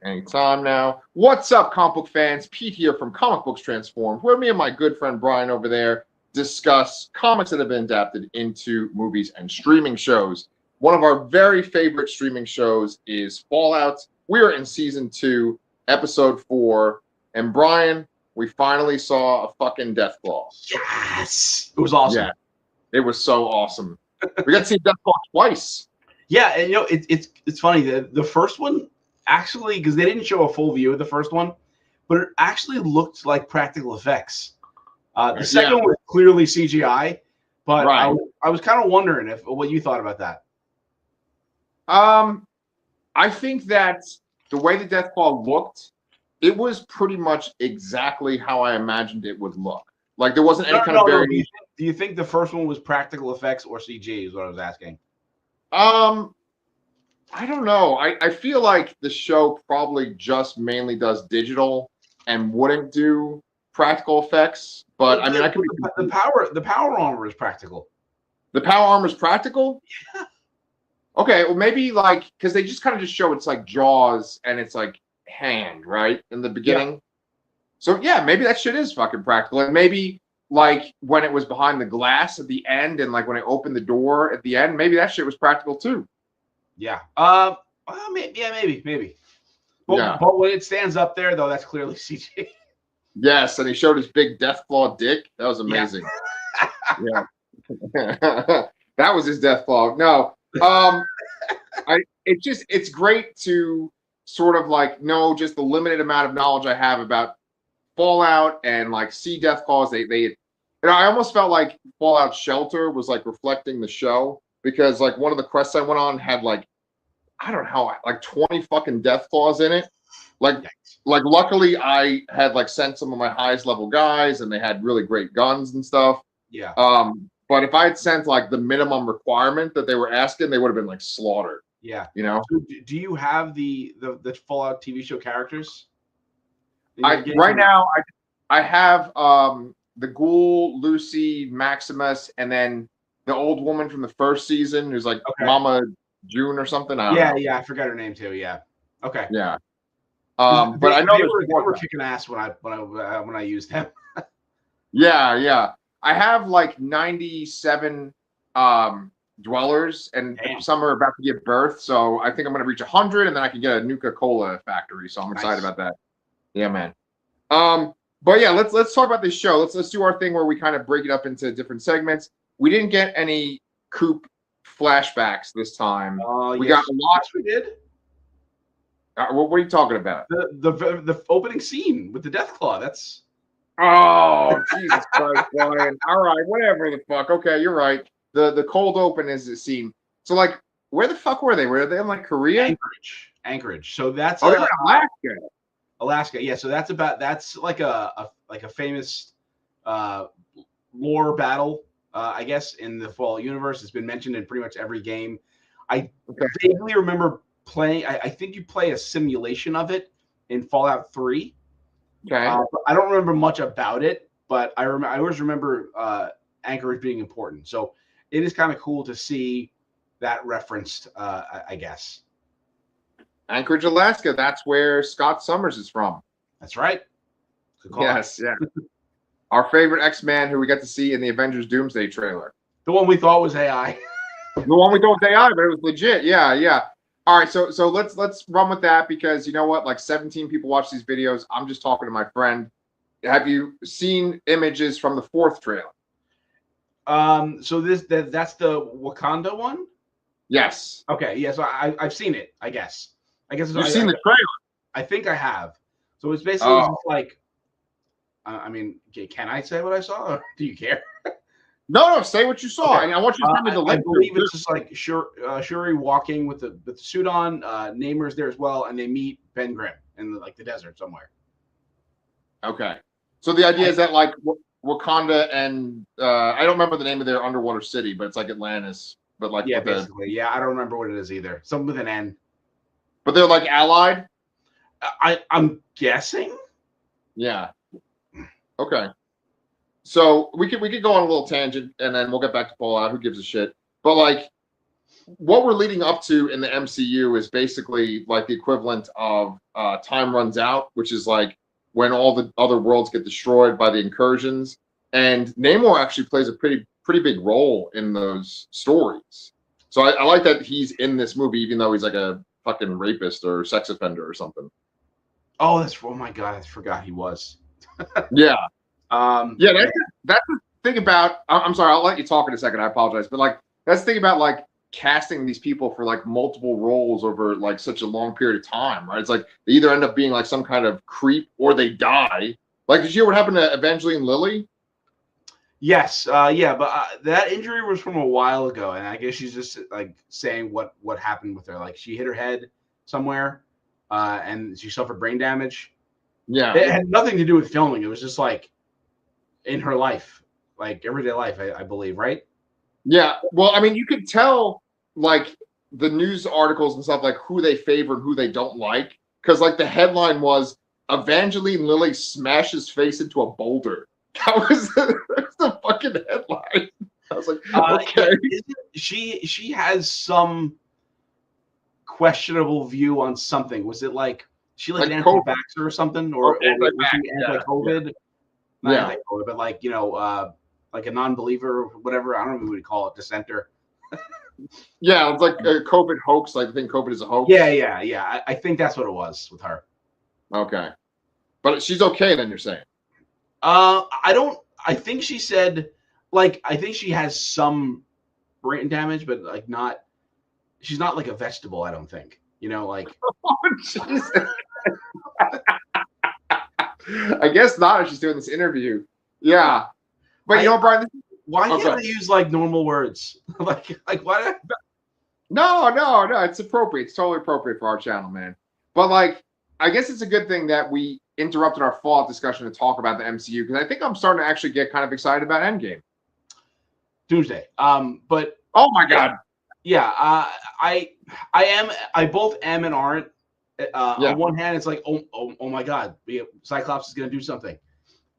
Anytime now. What's up, comic book fans? Pete here from Comic Books Transformed, where me and my good friend Brian over there discuss comics that have been adapted into movies and streaming shows. One of our very favorite streaming shows is Fallout. We are in season 2, episode 4, and Brian, we finally saw a fucking Deathclaw. Yes, it was awesome. Yeah, it was so awesome. We got to see Deathclaw twice. Yeah, and it's funny. The first one actually, because they didn't show a full view of the first one, but it actually looked like practical effects. The second one was clearly CGI, but right. I was kind of wondering what you thought about that. I think that the way the Deathclaw looked, it was pretty much exactly how I imagined it would look. Like there wasn't any kind of variation. Do you think the first one was practical effects or CG? Is what I was asking. I don't know. I feel like the show probably just mainly does digital and wouldn't do practical effects. But I mean, I could the power armor is practical. The power armor is practical? Yeah. Okay, well maybe like because they just kind of just show it's like jaws and it's like hand, right? In the beginning. Yeah. So yeah, maybe that shit is fucking practical. And maybe like when it was behind the glass at the end and like when I opened the door at the end, maybe that shit was practical too. Yeah. Maybe. But when it stands up there, though, that's clearly CG. Yes, and he showed his big Deathclaw dick. That was amazing. Yeah. That was his Deathclaw. No. It's great to sort of like know just the limited amount of knowledge I have about Fallout and like see Deathclaws. I almost felt like Fallout Shelter was like reflecting the show. Because like one of the quests I went on had like I don't know how like 20 fucking Deathclaws in it. Like luckily I had like sent some of my highest level guys and they had really great guns and stuff. Yeah. But if I had sent like the minimum requirement that they were asking, they would have been like slaughtered. Yeah. You know. So do you have the Fallout TV show characters? Right now I have the Ghoul, Lucy, Maximus, and then the old woman from the first season who's like Mama June or something. I don't know. Yeah, I forgot her name too. Yeah. Okay. Yeah. But I know they were kicking ass when I used them. Yeah. I have like 97 dwellers, and some are about to give birth. So I think I'm gonna reach 100, and then I can get a Nuka-Cola factory. So I'm excited about that. Yeah, man. But yeah, let's talk about this show. Let's do our thing where we kind of break it up into different segments. We didn't get any Coop flashbacks this time. We got a lot. Yes, we did. What are you talking about? The opening scene with the Deathclaw. That's. Oh Jesus Christ, Brian! All right, whatever the fuck. Okay, you're right. The cold open is the scene. So like, where the fuck were they? Were they in like Korea? Anchorage. So that's they're in Alaska. Alaska, yeah. So that's like a famous lore battle. I guess in the Fallout universe, it's been mentioned in pretty much every game. I vaguely remember playing. I think you play a simulation of it in Fallout 3. Okay. I don't remember much about it, but I always remember Anchorage being important. So it is kind of cool to see that referenced. I guess. Anchorage, Alaska. That's where Scott Summers is from. That's right. Yes. Yeah. Our favorite X-Man who we got to see in the Avengers Doomsday trailer. The one we thought was AI. The one we thought was AI, but it was legit. Yeah. All right, so let's run with that because you know what? Like 17 people watch these videos. I'm just talking to my friend. Have you seen images from the 4th trailer? So that's the Wakanda one? Yes. Okay, yeah, so I've seen it, I guess. You've seen the trailer? I think I have. So it's basically just like I mean, can I say what I saw? Or do you care? No, say what you saw. Okay. And I want you to send me the link. I believe it's just like Shuri walking with the suit on. Namor's there as well, and they meet Ben Grimm in the desert somewhere. Okay. So the idea is that like Wakanda and I don't remember the name of their underwater city, but it's like Atlantis. But like basically, yeah, I don't remember what it is either. Something with an N. But they're like allied. I'm guessing. Yeah. Okay. So we could go on a little tangent and then we'll get back to Fallout. Who gives a shit? But like, what we're leading up to in the MCU is basically like the equivalent of Time Runs Out, which is like when all the other worlds get destroyed by the incursions. And Namor actually plays a pretty big role in those stories. So I like that he's in this movie, even though he's like a fucking rapist or sex offender or something. Oh my god, I forgot he was. Yeah. Yeah, yeah. that's the thing about. I'm sorry, I'll let you talk in a second. I apologize, but like that's the thing about like casting these people for like multiple roles over like such a long period of time, right? It's like they either end up being like some kind of creep or they die. Like, did you hear what happened to Evangeline Lilly? Yes, yeah, but that injury was from a while ago, and I guess she's just like saying what happened with her. Like she hit her head somewhere, and she suffered brain damage. Yeah, It had nothing to do with filming. It was just like in her life, like everyday life, I believe, right? yeah. Well, I mean, you could tell like the news articles and stuff like who they favor and who they don't like, because like the headline was Evangeline Lilly smashes face into a boulder. That was the fucking headline. I was like, okay. She has some questionable view on something. Was it like she like anti-vaxxer or something, or was she anti-COVID? Yeah. Not anti-COVID, but like like a non-believer or whatever. I don't know what you call it, dissenter. Yeah, it's like a COVID hoax. Like, I think COVID is a hoax. Yeah. I think that's what it was with her. Okay, but she's okay then. You're saying? I don't. I think she said like I think she has some brain damage, but like not. She's not like a vegetable. I don't think. Like. Oh, Jesus. I guess not if she's doing this interview. Yeah, but you know, Brian. Why can't I use like normal words? like why? No. It's appropriate. It's totally appropriate for our channel, man. But like, I guess it's a good thing that we interrupted our Fallout discussion to talk about the MCU, because I think I'm starting to actually get kind of excited about Endgame. Doomsday. But oh my god. Yeah. I both am and aren't. On one hand, it's like, oh my god, Cyclops is going to do something.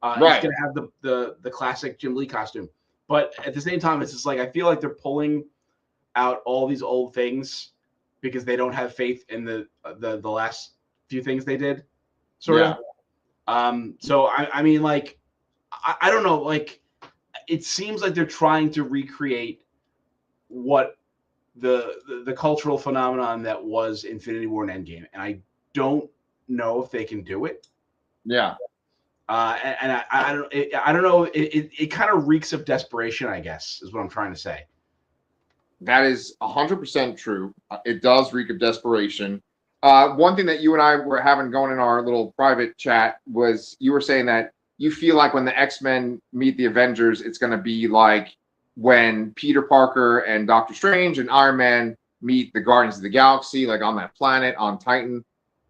He's going to have the classic Jim Lee costume. But at the same time, it's just like I feel like they're pulling out all these old things because they don't have faith in the last few things they did. Sort of. So I mean, like, I don't know. Like, it seems like they're trying to recreate what the cultural phenomenon that was Infinity War and Endgame, and I don't know if they can do it. Yeah. And I don't know. It kind of reeks of desperation, I guess, is what I'm trying to say. That is 100% true. It does reek of desperation. One thing that you and I were having going in our little private chat was you were saying that you feel like when the X-Men meet the Avengers, it's going to be like when Peter Parker and Doctor Strange and Iron Man meet the Guardians of the Galaxy, like on that planet on Titan.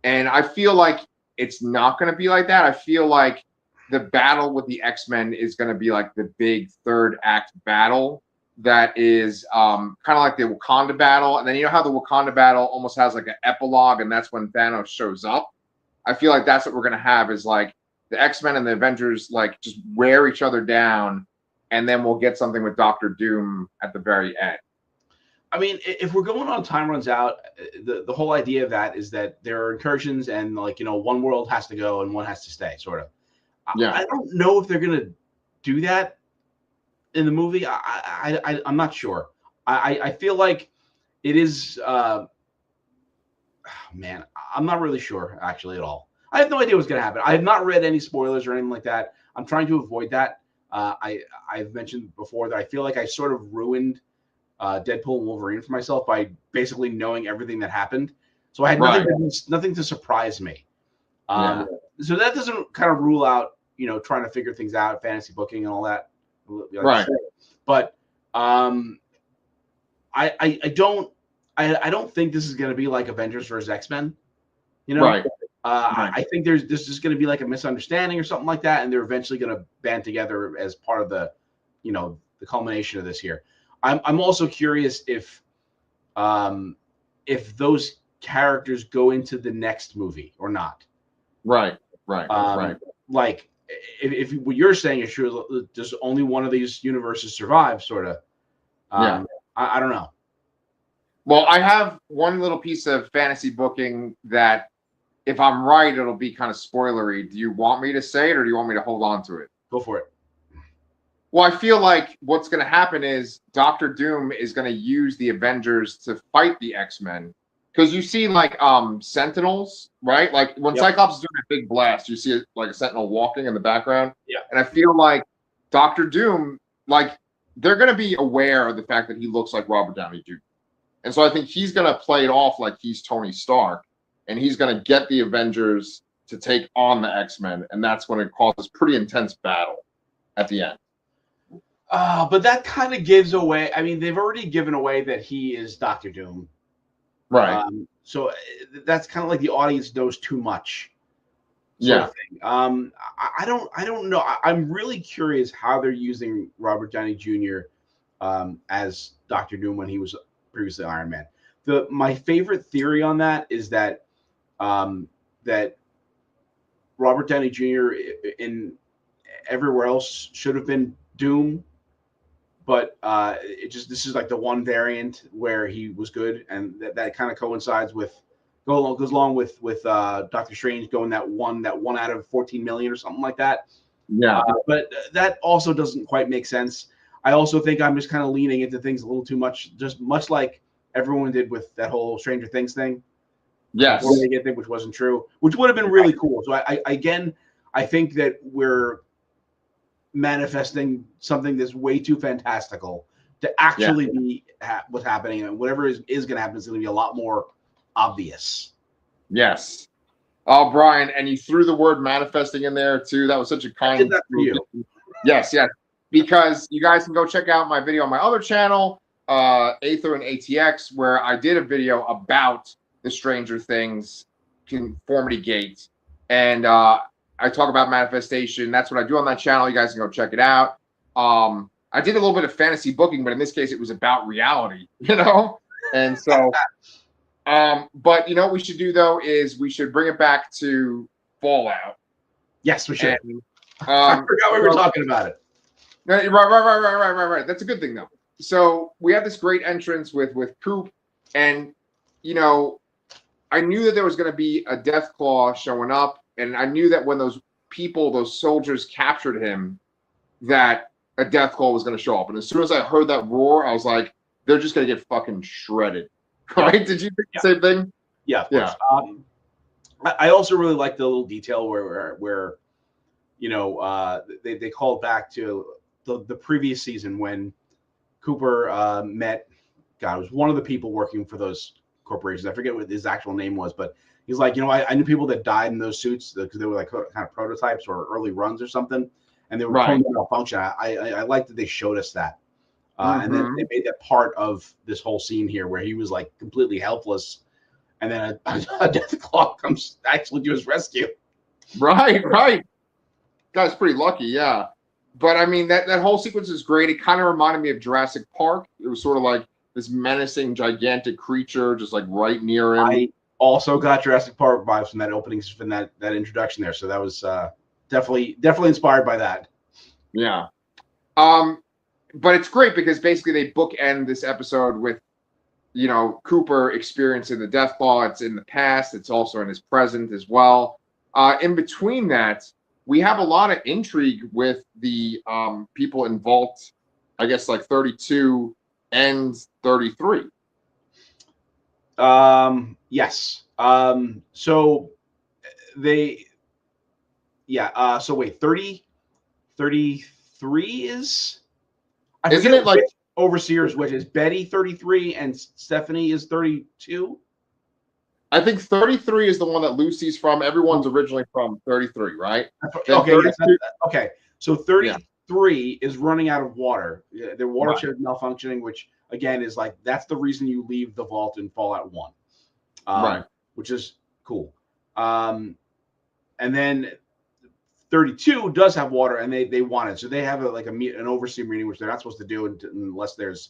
And I feel like it's not going to be like that. I feel like the battle with the X-Men is going to be like the big third act battle that is kind of like the Wakanda battle. And then you know how the Wakanda battle almost has like an epilogue, and that's when Thanos shows up. I feel like that's what we're going to have, is like the X-Men and the Avengers like just wear each other down, and then we'll get something with Doctor Doom at the very end. I mean, if we're going on Time Runs Out, the whole idea of that is that there are incursions, and like, one world has to go and one has to stay, sort of. Yeah. I don't know if they're gonna do that in the movie. I'm not sure. I feel like it is. Man, I'm not really sure actually at all. I have no idea what's gonna happen. I have not read any spoilers or anything like that. I'm trying to avoid that. I've mentioned before that I feel like I sort of ruined Deadpool and Wolverine for myself by basically knowing everything that happened. So I had nothing to surprise me. So that doesn't kind of rule out, trying to figure things out, fantasy booking and all that. Right. But I don't think this is going to be like Avengers versus X-Men. Right. I think this is going to be like a misunderstanding or something like that, and they're eventually going to band together as part of the culmination of this here. I'm also curious if those characters go into the next movie or not. Right. Like if what you're saying is true, does only one of these universes survive? Sort of. I don't know. Well, I have one little piece of fantasy booking that if I'm right, it'll be kind of spoilery. Do you want me to say it or do you want me to hold on to it? Go for it. Well, I feel like what's going to happen is Doctor Doom is going to use the Avengers to fight the X-Men. Because you see, like, Sentinels, right? Like, when Yep. Cyclops is doing a big blast, you see, like, a Sentinel walking in the background. Yeah. And I feel like Doctor Doom, like, they're going to be aware of the fact that he looks like Robert Downey Jr. And so I think he's going to play it off like he's Tony Stark. And he's going to get the Avengers to take on the X-Men. And that's when it causes pretty intense battle at the end. But that kind of gives away. I mean, they've already given away that he is Doctor Doom, Right. So that's kind of like the audience knows too much. Yeah. Of thing. I don't know. I'm really curious how they're using Robert Downey Jr. As Doctor Doom when he was previously Iron Man. My favorite theory on that is that that Robert Downey Jr. in everywhere else should have been Doom, but this is like the one variant where he was good, and that kind of coincides with goes along with Doctor Strange going that one out of 14 million or something like that. Yeah. But that also doesn't quite make sense. I also think I'm just kind of leaning into things a little too much, just much like everyone did with that whole Stranger Things thing. Yes. Which wasn't true, which would have been really cool. So I think that we're manifesting something that's way too fantastical to actually be what's happening, and whatever is going to happen is going to be a lot more obvious. Yes. Oh, Brian, and you threw the word manifesting in there too. That was such a kind. I did that for you. Yes. Because you guys can go check out my video on my other channel, Aether and ATX, where I did a video about the Stranger Things Conformity Gate, and I talk about manifestation. That's what I do on that channel. You guys can go check it out. I did a little bit of fantasy booking, but in this case, it was about reality, And so, but what we should do though is we should bring it back to Fallout. Yes, we should. And, I forgot we were talking about it. Right. That's a good thing though. So we have this great entrance with Coop, and I knew that there was going to be a Death Claw showing up, and I knew that when those soldiers captured him, that a Death Claw was going to show up. And as soon as I heard that roar, I was like, they're just going to get fucking shredded. Right? Did you think the same thing? Yeah. I also really like the little detail where they called back to the previous season when Cooper met, God, it was one of the people working for those corporations. I forget what his actual name was, but he's like, I knew people that died in those suits because they were like kind of prototypes or early runs or something, and they were prone to malfunction. I like that they showed us that, and then they made that part of this whole scene here where he was like completely helpless, and then a Death Claw comes actually to his rescue. Right. Guy's pretty lucky, yeah. But I mean, that whole sequence is great. It kind of reminded me of Jurassic Park. It was sort of like this menacing, gigantic creature just like right near him. I also got Jurassic Park vibes from that opening, from that introduction there. So that was definitely inspired by that. Yeah. But it's great because basically they bookend this episode with, Cooper experiencing the Death Claw. It's in the past. It's also in his present as well. In between that, we have a lot of intrigue with the people in Vault, I guess, like 32 and 33. Yes. So they, so wait, 33 is, isn't it like Overseers, which is Betty 33 and Stephanie is 32? I think 33 is the one that Lucy's from. Everyone's originally from 33, right? Okay. Okay. So 33 is running out of water. Their water shed is malfunctioning, which again is like, that's the reason you leave the vault in Fallout 1. Right. Which is cool. And then 32 does have water, and they want it. So they have an overseer meeting, which they're not supposed to do unless there's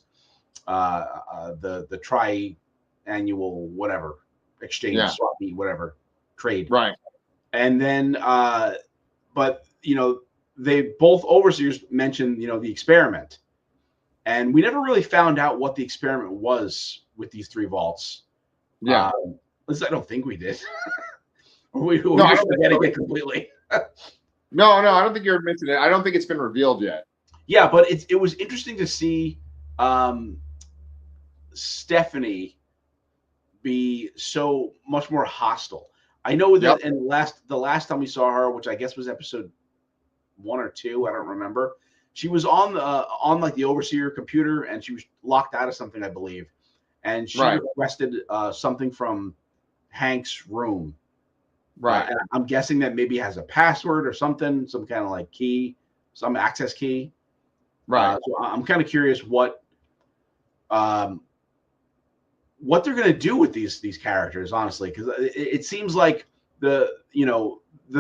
the tri-annual whatever exchange, swap meet, whatever trade. Right. And then but they both overseers mentioned the experiment, and we never really found out what the experiment was with these 3 vaults. Yeah. At least I don't think we did. we No, I just don't think forgetting so. it completely. No, I don't think you're missing it. I don't think it's been revealed yet. Yeah, but it was interesting to see Stephanie be so much more hostile. I know Yep. that in the last time we saw her, which I guess was episode 1 or 2, I don't remember. She was on like the overseer computer, and she was locked out of something, I believe, and she Right. requested something from Hank's room. Right. And I'm guessing that maybe has a password or something, some kind of like key, some access key. Right. So I'm kind of curious what they're going to do with these characters, honestly, because it seems like the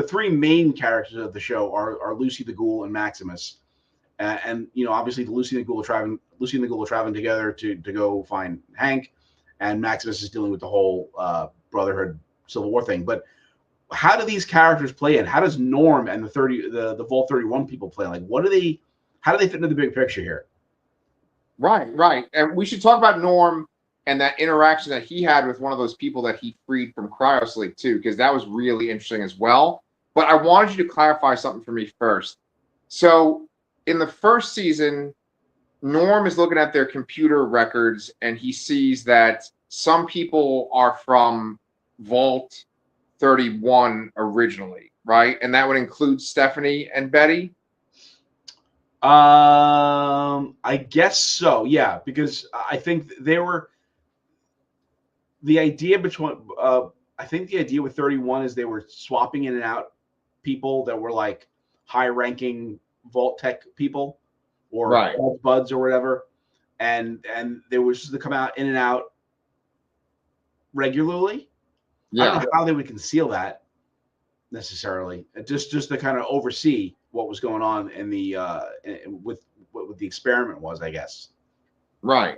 3 main characters of the show are Lucy the Ghoul and Maximus, and obviously Lucy and the Ghoul are traveling together to go find Hank, and Maximus is dealing with the whole Brotherhood Civil War thing. But how do these characters play in? How does Norm and the Vault 31 people play? Like, how do they fit into the big picture here? Right. And we should talk about Norm and that interaction that he had with one of those people that he freed from cryosleep too, because that was really interesting as well. But I wanted you to clarify something for me first. So in the first season, Norm is looking at their computer records and he sees that some people are from Vault 31 originally, right? And that would include Stephanie and Betty. I guess so. Yeah, because I think they were the idea between. I think the idea with 31 is they were swapping in and out people that were like high-ranking Vault Tech people or Right. buds or whatever, and they were just to come out in and out regularly. I don't know how they would conceal that necessarily. Just to kind of oversee what was going on in the with what the experiment was, I guess. Right.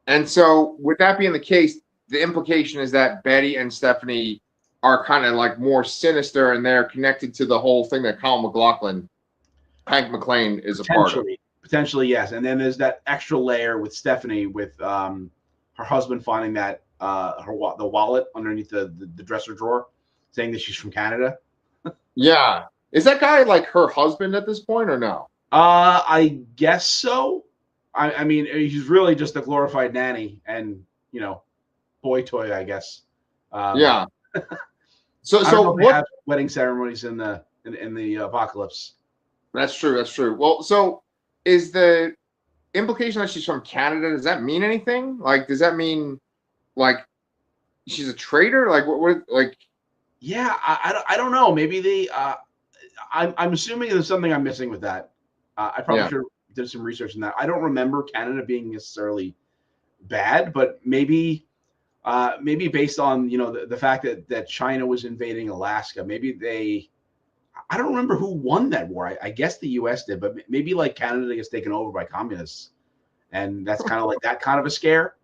And so, with that being the case, the implication is that Betty and Stephanie are kind of like more sinister, and they're connected to the whole thing that Colin McLaughlin, Hank McClane, is a part of. Potentially, yes. And then there's that extra layer with Stephanie, with her husband finding that the wallet underneath the dresser drawer, saying that she's from Canada. Yeah. Is that guy like her husband at this point, or no? I guess so. I mean, he's really just a glorified nanny and boy toy, I guess. Yeah. So I don't know if they what have wedding ceremonies in the apocalypse. That's true. That's true. Well, so is the implication that she's from Canada? Does that mean anything? Like, does that mean like she's a traitor? Like, what like? Yeah, I don't know. Maybe they. I'm assuming there's something I'm missing with that. I probably should have did some research on that. I don't remember Canada being necessarily bad, but maybe based on the fact that China was invading Alaska, maybe they. I don't remember who won that war. I guess the U.S. did, but maybe like Canada gets taken over by communists, and that's kind of like that kind of a scare.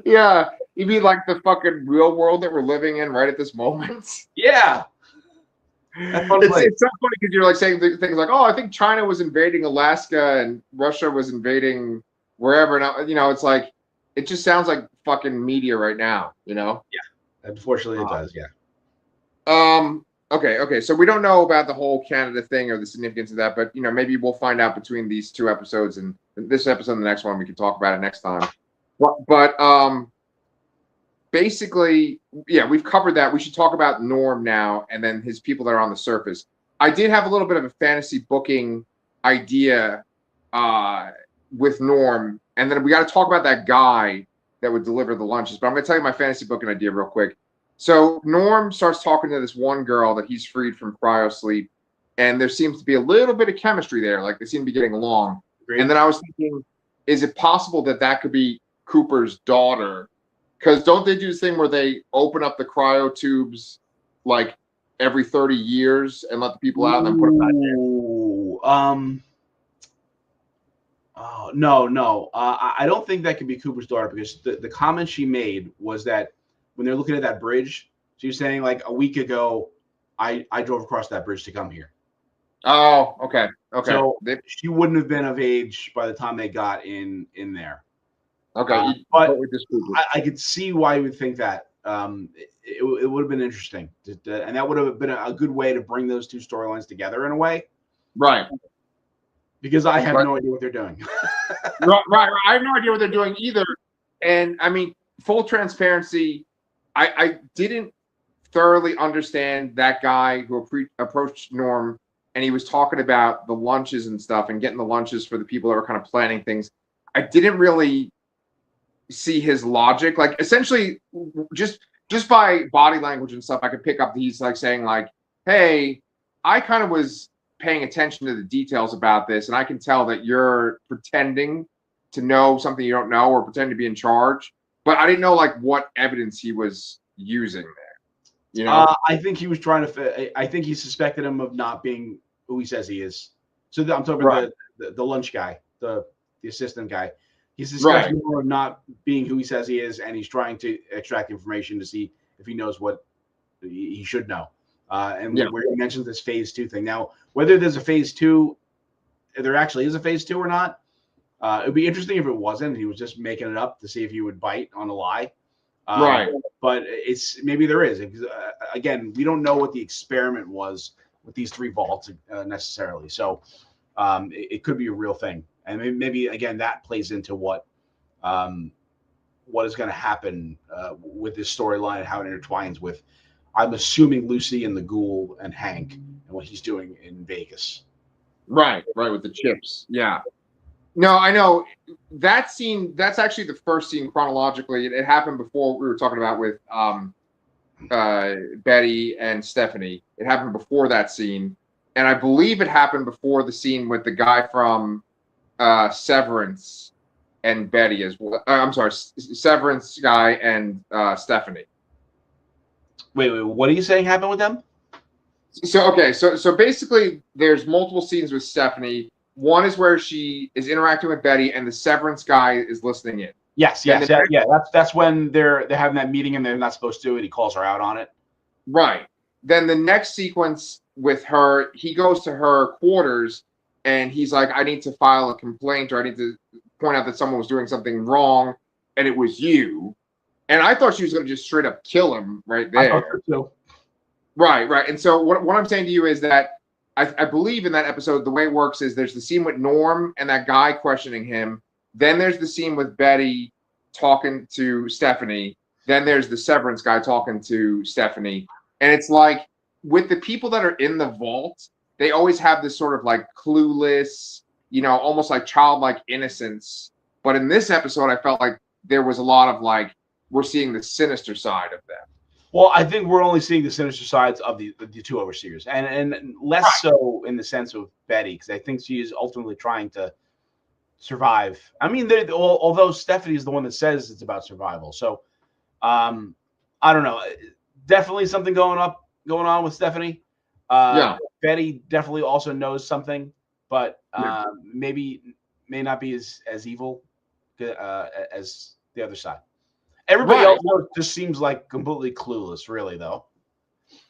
Yeah, you mean like the fucking real world that we're living in right at this moment? Yeah. It's so funny because you're like saying things like, "Oh, I think China was invading Alaska and Russia was invading wherever." Now, it's like it just sounds like fucking media right now. Yeah, unfortunately, it does. Yeah. Okay. So we don't know about the whole Canada thing or the significance of that, but maybe we'll find out between these 2 episodes and this episode and the next one. We can talk about it next time. But basically, yeah, we've covered that. We should talk about Norm now and then his people that are on the surface. I did have a little bit of a fantasy booking idea with Norm, and then we got to talk about that guy that would deliver the lunches. But I'm going to tell you my fantasy booking idea real quick. So Norm starts talking to this one girl that he's freed from cryosleep, and there seems to be a little bit of chemistry there. Like they seem to be getting along. Great. And then I was thinking, is it possible that could be Cooper's daughter? Because don't they do this thing where they open up the cryo tubes like every 30 years and let the people out and then put them back in? Oh, no. I don't think that could be Cooper's daughter, because the comment she made was that when they're looking at that bridge, she was saying like a week ago, I drove across that bridge to come here. Oh, okay. So she wouldn't have been of age by the time they got in there. Okay, you But totally disagree with I could see why you would think that. It would have been interesting, and that would have been a good way to bring those two storylines together in a way. right. Because I have But no idea what they're doing. right. I have no idea what they're doing either. And I mean, full transparency, I didn't thoroughly understand that guy who approached Norm, and he was talking about the lunches and stuff and getting the lunches for the people that were kind of planning things. I didn't really see his logic. Like essentially, just by body language and stuff, I could pick up that he's like saying like, "Hey, I kind of was paying attention to the details about this, and I can tell that you're pretending to know something you don't know or pretending to be in charge." But I didn't know like what evidence he was using there. You know? I think he was trying to. I think he suspected him of not being who he says he is. So I'm talking about the lunch guy, the assistant guy. He's suspecting him of not being who he says he is, and he's trying to extract information to see if he knows what he should know. Where he mentions this phase 2 thing. Now, whether there's a phase 2, there actually is a phase 2 or not, it would be interesting if it wasn't. He was just making it up to see if he would bite on a lie. But it's maybe there is. Again, we don't know what the experiment was with these 3 vaults necessarily. So it could be a real thing. And maybe again, that plays into what is going to happen with this storyline and how it intertwines with, I'm assuming, Lucy and the Ghoul and Hank and what he's doing in Vegas. Right, with the chips. Yeah. No, I know that scene. That's actually the first scene chronologically. It happened before we were talking about with Betty and Stephanie. It happened before that scene, and I believe it happened before the scene with the guy from Severance and Betty as well. I'm sorry, Severance guy and Stephanie. Wait, what are you saying happened with them? So basically, there's multiple scenes with Stephanie. One is where she is interacting with Betty, and the Severance guy is listening in. Yes. That's when they're having that meeting and they're not supposed to, and he calls her out on it. Right. Then the next sequence with her, he goes to her quarters, and he's like, "I need to file a complaint, or I need to point out that someone was doing something wrong, and it was you." And I thought she was going to just straight up kill him right there. I thought so. Right. And so what I'm saying to you is that I believe in that episode, the way it works is there's the scene with Norm and that guy questioning him. Then there's the scene with Betty talking to Stephanie. Then there's the Severance guy talking to Stephanie. And it's like with the people that are in the vault, they always have this sort of like clueless, almost like childlike innocence. But in this episode, I felt like there was a lot of like, we're seeing the sinister side of them. Well, I think we're only seeing the sinister sides of the 2 overseers, and less so in the sense of Betty, because I think she is ultimately trying to survive. I mean, although Stephanie is the one that says it's about survival, so I don't know. Definitely something going on with Stephanie. Betty definitely also knows something, but may not be as evil as the other side. Everybody else just seems like completely clueless, really, though.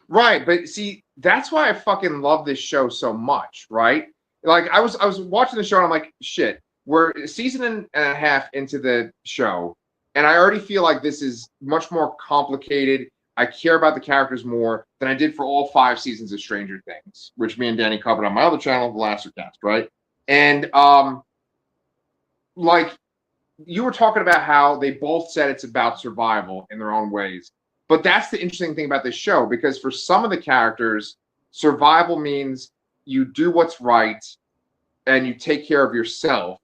Right, but see, that's why I fucking love this show so much, right? Like, I was watching the show, and I'm like, shit, we're a season and a half into the show, and I already feel like this is much more complicated. I care about the characters more than I did for all 5 seasons of Stranger Things, which me and Danny covered on my other channel, The Lastercast, right? And, like, you were talking about how they both said it's about survival in their own ways. But that's the interesting thing about this show, because for some of the characters, survival means you do what's right and you take care of yourself.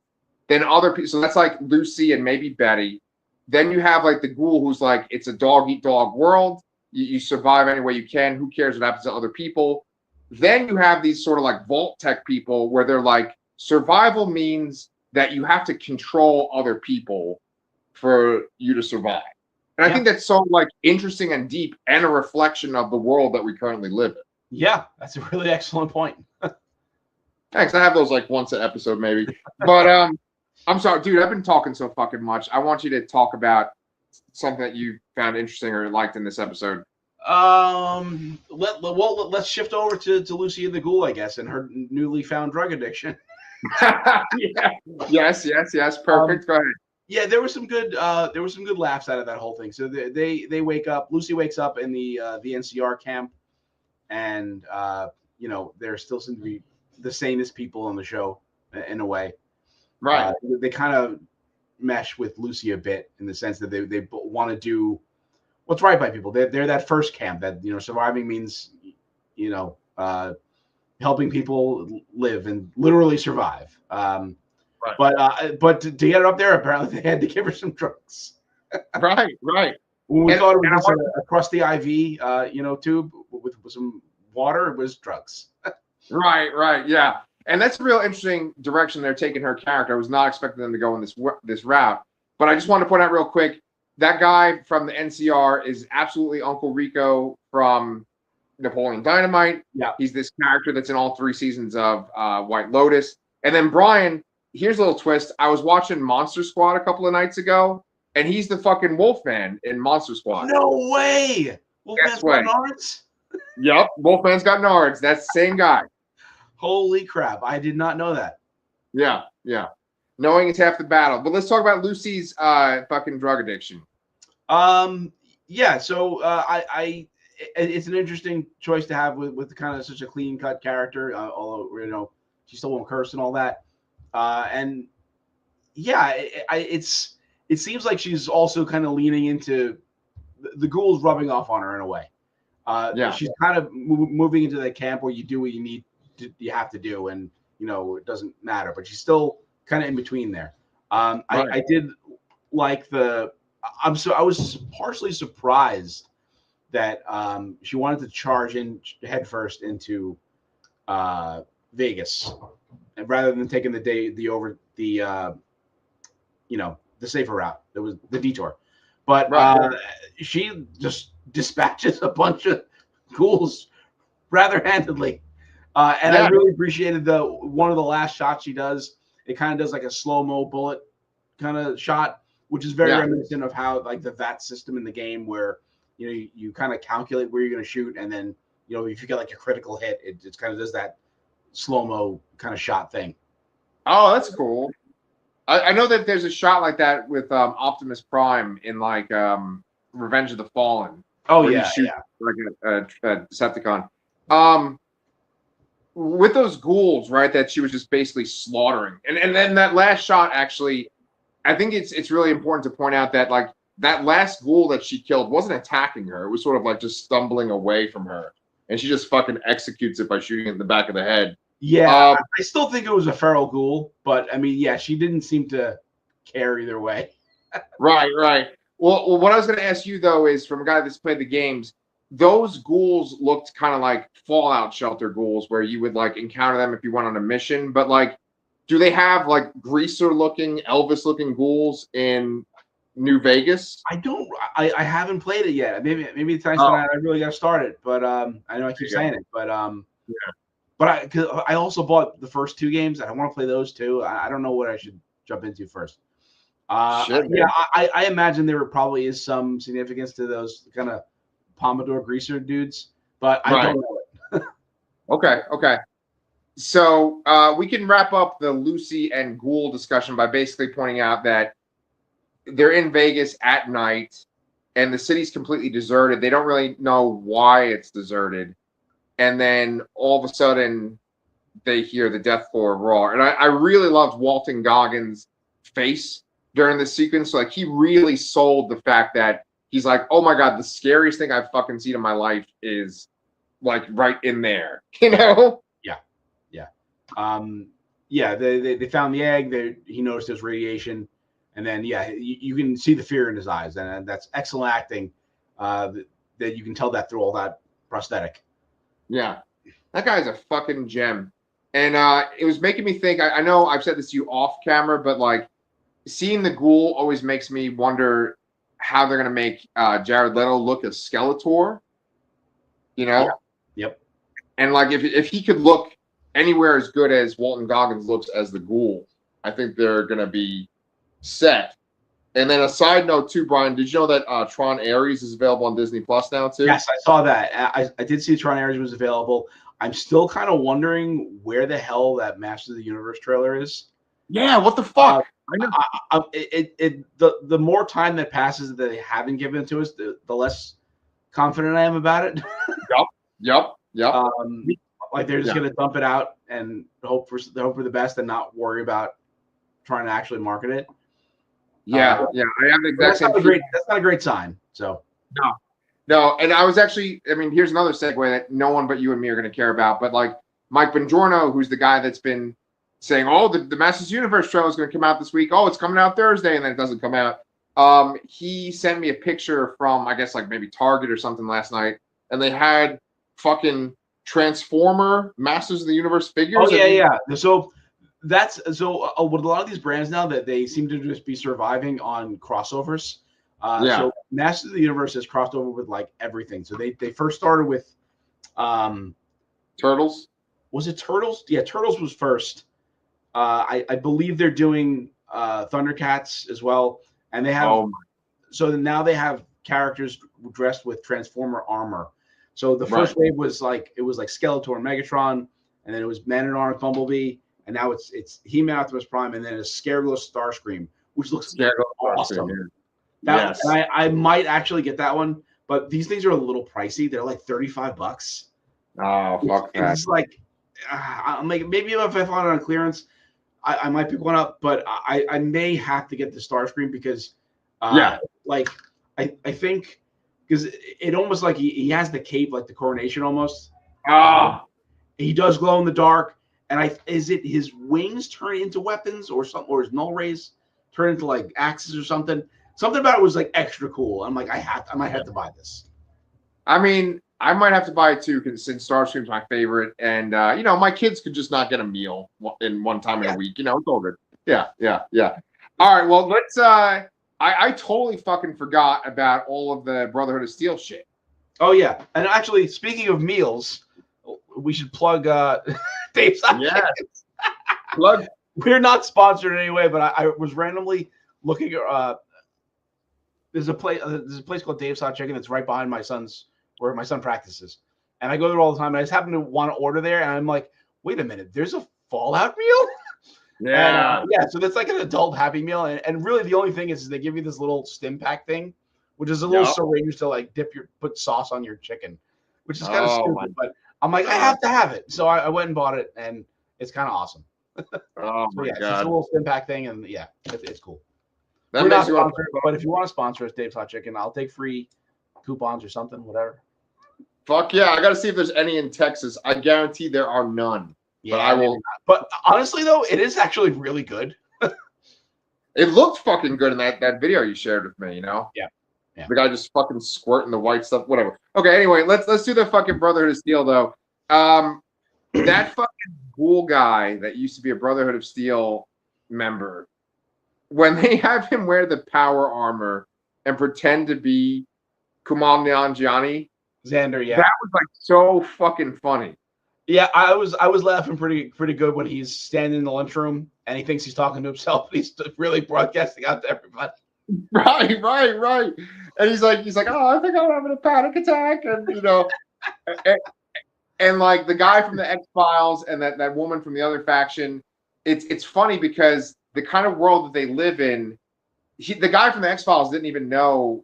Then other people, so that's like Lucy and maybe Betty. Then you have like the Ghoul, who's like, it's a dog-eat-dog world. You survive any way you can. Who cares what happens to other people? Then you have these sort of like vault tech people where they're like, survival means that you have to control other people for you to survive. And I think that's so like interesting and deep and a reflection of the world that we currently live in. Yeah, that's a really excellent point. Thanks. I have those like once an episode maybe. But I'm sorry, dude, I've been talking so fucking much. I want you to talk about something that you found interesting or liked in this episode. Let's shift over to Lucy and the Ghoul, I guess, and her newly found drug addiction. Yeah. Yes. Perfect. Go ahead. Yeah, there was some good laughs out of that whole thing. So they wake up. Lucy wakes up in the NCR camp, and there still seem to be the sanest people on the show in a way. Right. They kind of mesh with Lucy a bit in the sense that they want to do what's right by people. They're that first camp that surviving means helping people live and literally survive. Right. But to get it up there, apparently they had to give her some drugs. Right. When we And- thought it was and I just a crusty IV, tube with some water, it was drugs. Right. Yeah. And that's a real interesting direction they're taking her character. I was not expecting them to go in this route. But I just want to point out real quick, that guy from the NCR is absolutely Uncle Rico from Napoleon Dynamite. Yeah. He's this character that's in all 3 seasons of White Lotus. And then Brian, here's a little twist. I was watching Monster Squad a couple of nights ago, and he's the fucking Wolfman in Monster Squad. No way! Wolfman's got nards? Yep, Wolfman's got nards. That's the same guy. Holy crap. I did not know that. Yeah. Knowing is half the battle. But let's talk about Lucy's fucking drug addiction. Yeah, so it's an interesting choice to have with kind of such a clean cut character, although she still won't curse and all that. And yeah, it seems like she's also kind of leaning into the ghouls rubbing off on her in a way. She's kind of moving into the camp where you do what you have to do, and it doesn't matter. But she's still kind of in between there. Right. I did like I was partially surprised that she wanted to charge in headfirst into Vegas, and rather than taking the safer route. It was the detour, but she just dispatches a bunch of ghouls rather handedly, and I really appreciated one of the last shots she does. It kind of does like a slow-mo bullet kind of shot, which is very reminiscent of how like the VAT system in the game, where you kind of calculate where you're going to shoot, and then if you get like a critical hit, it kind of does that slow-mo kind of shot thing. Oh, that's cool. I know that there's a shot like that with Optimus Prime in like Revenge of the Fallen. Oh yeah, like a Decepticon. With those ghouls, right? That she was just basically slaughtering, and then that last shot actually, I think it's really important to point out that like that last ghoul that she killed wasn't attacking her. It was sort of like just stumbling away from her, and she just fucking executes it by shooting it in the back of the head. Yeah, I still think it was a feral ghoul, but I mean, yeah, she didn't seem to care either way. Right. Well, what I was going to ask you though is, from a guy that's played the games, those ghouls looked kind of like Fallout Shelter ghouls, where you would like encounter them if you went on a mission. But like, do they have like greaser-looking, Elvis-looking ghouls in New Vegas? I haven't played it yet. Maybe it's nice tonight. I really got started, but I know I keep saying it, but But I also bought the first 2 games, and I want to play those too. I don't know what I should jump into first. I imagine there probably is some significance to those kind of Pomodoro greaser dudes, but I don't know it. Okay. So we can wrap up the Lucy and Ghoul discussion by basically pointing out that they're in Vegas at night, and the city's completely deserted. They don't really know why it's deserted. And then all of a sudden, they hear the deathcore roar. And I really loved Walton Goggins' face during this sequence. Like, he really sold the fact that he's like, oh my God, the scariest thing I've fucking seen in my life is like right in there, Yeah. They found the egg. He noticed there's radiation, and then you can see the fear in his eyes, and that's excellent acting. That you can tell that through all that prosthetic. Yeah, that guy's a fucking gem. And it was making me think, I know I've said this to you off camera, but like seeing the Ghoul always makes me wonder how they're going to make Jared Leto look as Skeletor, Yep. And like if he could look anywhere as good as Walton Goggins looks as the Ghoul, I think they're going to be set. And then a side note too, Brian, did you know that Tron Ares is available on Disney Plus now too? Yes, I saw that. I did see Tron Ares was available. I'm still kind of wondering where the hell that Masters of the Universe trailer is. Yeah, what the fuck? I know. The more time that passes that they haven't given to us, the less confident I am about it. Yep. Like they're just gonna dump it out and hope for the best and not worry about trying to actually market it. Yeah. I have the exact same. That's not a great sign. So no. And I was actually, I mean, here's another segue that no one but you and me are going to care about. But like Mike Bongiorno, who's the guy that's been saying, "Oh, the Masters Universe trailer is going to come out this week. Oh, it's coming out Thursday," and then it doesn't come out. He sent me a picture from, I guess, like maybe Target or something last night, and they had fucking Transformer Masters of the Universe figures. Oh yeah. So with a lot of these brands now that they seem to just be surviving on crossovers. So Masters of the Universe has crossed over with like everything. So they first started with Turtles. Was it Turtles? Yeah, Turtles was first. I believe they're doing Thundercats as well, and they have. So now they have characters dressed with Transformer armor. So the first wave was like Skeletor and Megatron, and then it was Man-at-Arms, Bumblebee, and now it's He-Man, Optimus Prime, and then it's Scareglow, Starscream, which looks awesome. And I might actually get that one, but these things are a little pricey. They're like $35. Oh, fuck that! It's like I'm like, maybe if I find it on clearance, I might pick one up, but I may have to get the Starscream because like I think because it almost like he has the cape, like the coronation almost. He does glow in the dark, and is it his wings turn into weapons or something, or his null rays turn into like axes or something? Something about it was like extra cool. I'm like, I might have to buy this. I mean, I might have to buy it too, because since Starscream's my favorite, and my kids could just not get a meal in one time in a week. It's all good. Yeah. All right, well, let's. I totally fucking forgot about all of the Brotherhood of Steel shit. Oh yeah, and actually, speaking of meals, we should plug Dave's Hot Chickens. Plug. We're not sponsored in any way, but I was randomly looking at. There's a place called Dave's Hot Chicken that's right behind where my son practices, and I go there all the time. And I just happen to want to order there, and I'm like, wait a minute, there's a Fallout meal. Yeah. So that's like an adult Happy Meal, and really the only thing is they give you this little stim pack thing, which is a little syringe to like put sauce on your chicken, which is kind of stupid. But I'm like, I have to have it, so I went and bought it, and it's kind of awesome. Oh my God! It's just a little stim pack thing, and it's cool. We're not sponsored, but if you want to sponsor us, Dave's Hot Chicken, I'll take free coupons or something, whatever. Fuck yeah! I got to see if there's any in Texas. I guarantee there are none. Yeah, but I will. But honestly, though, it is actually really good. It looked fucking good in that video you shared with me. Yeah. The guy just fucking squirting the white stuff. Whatever. Okay. Anyway, let's do the fucking Brotherhood of Steel though. That fucking ghoul guy that used to be a Brotherhood of Steel member, when they have him wear the power armor and pretend to be Kumail Nanjiani, Xander, that was like so fucking funny. Yeah, I was laughing pretty good when he's standing in the lunchroom and he thinks he's talking to himself. He's really broadcasting out to everybody. Right. And he's like, oh, I think I'm having a panic attack, and and like the guy from the X-Files and that woman from the other faction. It's funny because the kind of world that they live in, the guy from the X-Files didn't even know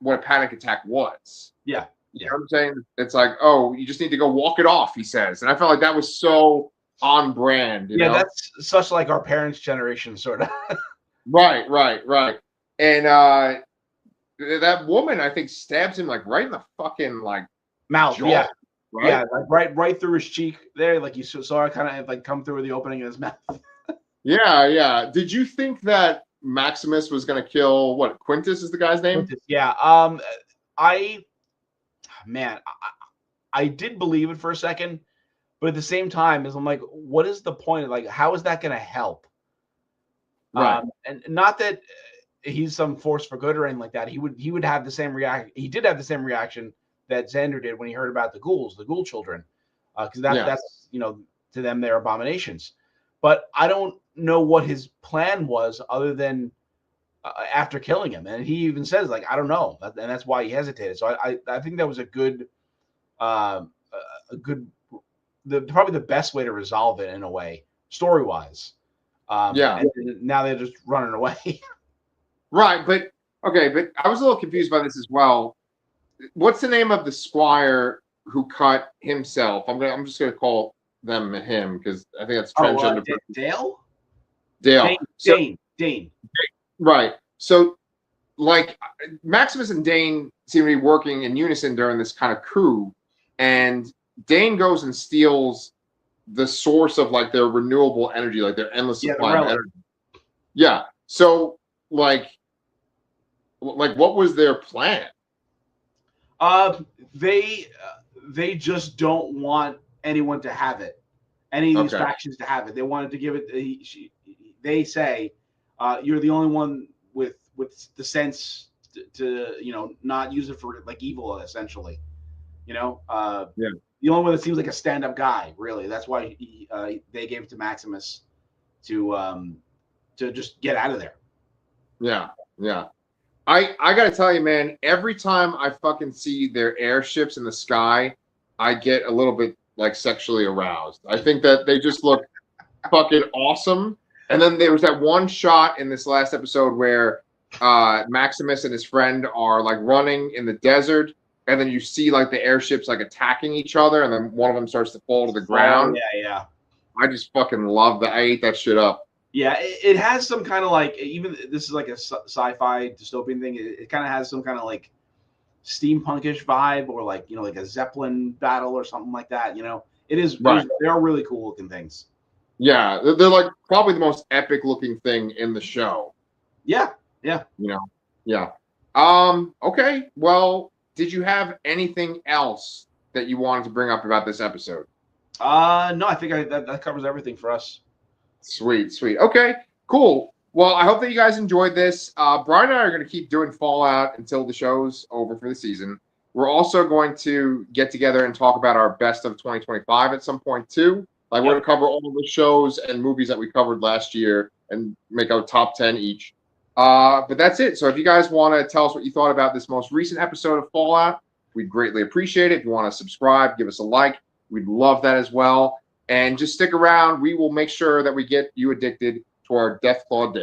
what a panic attack was. Yeah. You know what I'm saying? It's like, oh, you just need to go walk it off, he says. And I felt like that was so on brand. You know? That's such like our parents' generation, sort of. Right. And that woman, I think, stabs him like right in the fucking like mouth. Jaw, right? Yeah, like right through his cheek there. Like you saw it kind of like come through the opening in his mouth. Yeah. Did you think that Maximus was going to kill Quintus is the guy's name? Quintus, yeah. I did believe it for a second, but at the same time, I'm like, what is the point? Like, how is that going to help? Right. And not that he's some force for good or anything like that. He would have the same reaction. He did have the same reaction that Xander did when he heard about the ghouls, the ghoul children, because that's to them they're abominations. But I don't know what his plan was other than after killing him, and he even says like I don't know, and that's why he hesitated. So I think that was a good probably the best way to resolve it in a way, story wise. Yeah. And now they're just running away. Right, but okay, but I was a little confused by this as well. What's the name of the squire who cut himself? I'm just gonna call them him because I think that's Oh, transgender. Dale? Dale. So Dane. right. So like Maximus and Dane seem to be working in unison during this kind of coup, and Dane goes and steals the source of like their renewable energy, like their endless Yeah, the supply of relic. energy. Yeah. So like what was their plan? Uh, they just don't want anyone to have it. Any of these Okay. factions to have it. They wanted to give it. They say, you're the only one with the sense to not use it for like evil, essentially. Yeah. The only one that seems like a stand-up guy, really. That's why they gave it to Maximus to just get out of there. Yeah. Yeah. I gotta tell you, man, every time I fucking see their airships in the sky, I get a little bit like sexually aroused. I think that they just look fucking awesome. And then there was that one shot in this last episode where Maximus and his friend are like running in the desert, and then you see like the airships like attacking each other, and then one of them starts to fall to the Oh, ground. yeah. I just fucking love that. I ate that shit up. Yeah, it has some kind of like, even this is like a sci-fi dystopian thing. It kind of has some kind of like steampunkish vibe, or like like a Zeppelin battle or something like that. It is. Right. They are really cool looking things. Yeah, they're like probably the most epic looking thing in the show. Yeah. Yeah. Okay. Well, did you have anything else that you wanted to bring up about this episode? No, I think that covers everything for us. Sweet. Okay, cool. Well, I hope that you guys enjoyed this. Brian and I are going to keep doing Fallout until the show's over for the season. We're also going to get together and talk about our best of 2025 at some point too. Like we're going to cover all the shows and movies that we covered last year and make our top 10 each. But that's it. So if you guys want to tell us what you thought about this most recent episode of Fallout, we'd greatly appreciate it. If you want to subscribe, give us a like. We'd love that as well. And just stick around. We will make sure that we get you addicted to our Deathclaw Dip.